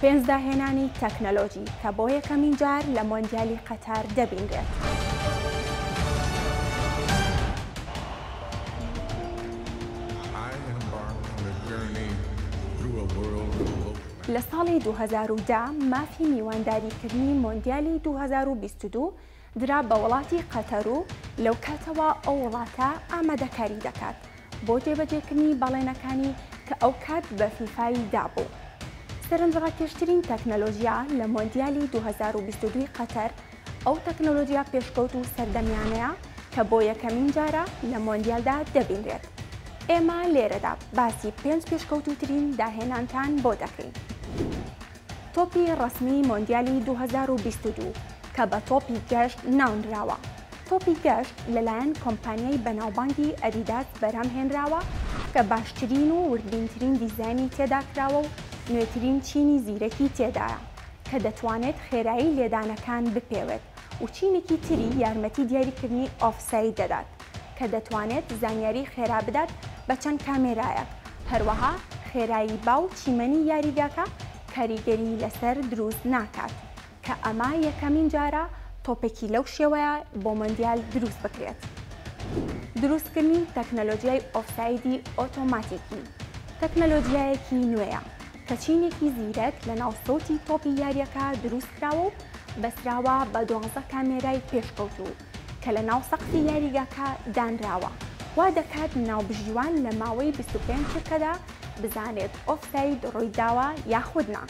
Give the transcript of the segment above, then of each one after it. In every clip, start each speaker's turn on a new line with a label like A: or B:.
A: پێنجداهێنانی تەکنەلۆژی کە بۆ یەکەمین جار لە مۆندیالی قەتار دەبینرێت. لە ساڵی 2010 مافی میوانداریکردنی مۆندیالی 2022 درا بە وڵاتی قەتەر و لەو کاتەوە ئەو وڵاتە ئامادەکاری دەکات بۆ جێبەجێکردنی بەڵێنەکانی کە ئەو کات بە فیفای دابوو. سەرنجڕاکێشترین تەکنەلۆژیا لە مۆندیالی 2022 قەتەر ئەو تەکنەلۆژیا پێشکەوت و سەردەمیانەیە کە بۆ یەکەمین جارە لە مۆندیالدا دەبینرێت. ئێمە لێرەدا باسی 5 پێشکەوتوترین داهێنانتان بۆ دەکەین. تۆپی ڕسمی مۆندیالی 2022 کە بە تۆپی گەشت ناونراوە. تۆپی گەشت لەلایەن کۆمپانیای بەناوبانگی ئەدیداس بەرهەمهێنراوە کە باشترین و وردبینترین دیزایانی تێدا کراوە و نوێترین چینی زیرەکی تێدایە کە دەتوانێت خێرایی لێدانەکان بپێوێت و چینێکی تری یارمەتی دیاریکردنی ئۆفساید دەدات کە دەتوانێت زانیاری خێرا بدات بە چەند کامێرایەک. هەروەها خێرایی با و چیمەنی یاریگاکە کاریگەری لەسەر دروست ناکات کە ئەمە یەکەمین جارە تۆپێکی لەو شێوەیە بۆ مۆندیال دروست بکرێت. دروستکردنی تەکنەلۆژیای ئۆفسایدی ئۆتۆماتیکی تەکنەلۆژیایەکی نوێیە کە چینێکی زیرەک لە ناوسەوتی تۆپی یاریەکە دروست کراوە و بەسراوە بە 12 کامێرای پێشکەوتوو کە لە ناو سەقفی یاریگاکە دانراوە. وا دەکات ناوبژیوان لە ماوەی 25 چرکەدا بزانێت ئۆفساید ڕوویداوە یاخود نا.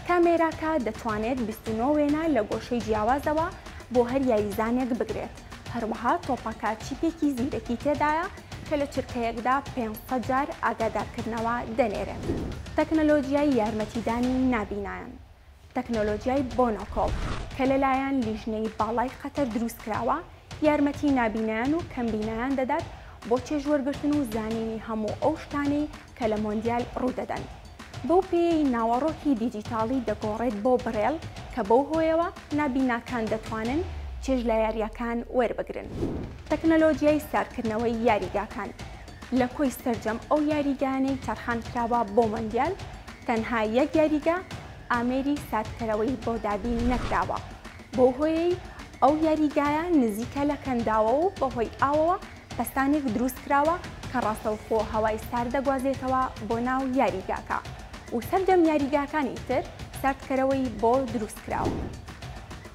A: کامێراکە دەتوانێت 29 وێنە لە گۆشەی جیاوازەوە بۆ هەر یاریزانێک بگرێت. هەروەها تۆپەکە چیپێکی زیرەکی تێدایە کە لە چرکەیەکدا 500 جار ئاگادارکردنەوە دەنێرێت. تەکنەلۆژیای یارمەتیدانی نابینایان تەکنەلۆژیای بۆنۆکۆڵ کە لەلایەن لیژنەی باڵای قەتەر دروست کراوە یارمەتی نابینایان و کەمبینایان دەدات بۆ چێژوەرگرتن و زانینی هەموو ئەو شتانەی کە لە مۆندیال ڕوودەدەن. بەو پێی ناوەڕۆکی دیجیتاڵی دەگۆڕێت بۆ بڕێڵ کە بەو هۆیەوە نابیناکان دەتوانن چێژ لە یاریەکان وەربگرن. تەکنەلۆژیای ساردکردنەوەی یاریگاکان لە کۆی سەرجەم ئەو یاریگانەی تەرخان کراوە بۆ مۆندیال تەنها یەک یاریگا ئامێری ساردکەرەوەی بۆ دابین نەکراوە. بۆ هۆیەی ئەو یاریگایە نزیکە لە کەنداوە و بەهۆی ئاوەوە پەستانێک دروست کراوە کە ڕاستەوخۆ هەوای سارد دەگوازێتەوە بۆ ناو یاریگاکە و سەرجەم یاریگاکانی تر ساردکەرەوەی بۆ دروست کراوە.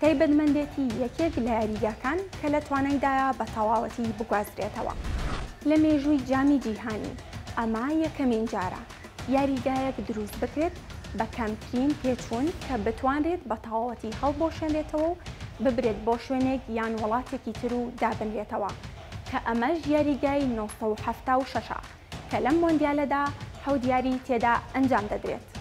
A: تایبەتمەندێتی یەکێک لە یاریگاکان کە لە توانایدایە بە تەواوەتی بگوازرێتەوە. لە مێژووی جامی جیهانی ئەمە یەکەمین جارە یاریگایەک دروست بکرێت بە کەمترین پێچوون کە بتوانرێت بە تەواوەتی هەڵبۆشێنرێتەوە و ببرێت بۆ شوێنێک یان وڵاتێکی تر و دابنرێتەوە کە ئەمەش یاریگای 976 کە لەم مۆندیالەدا 7 یاری تێدا ئەنجام دەدرێت.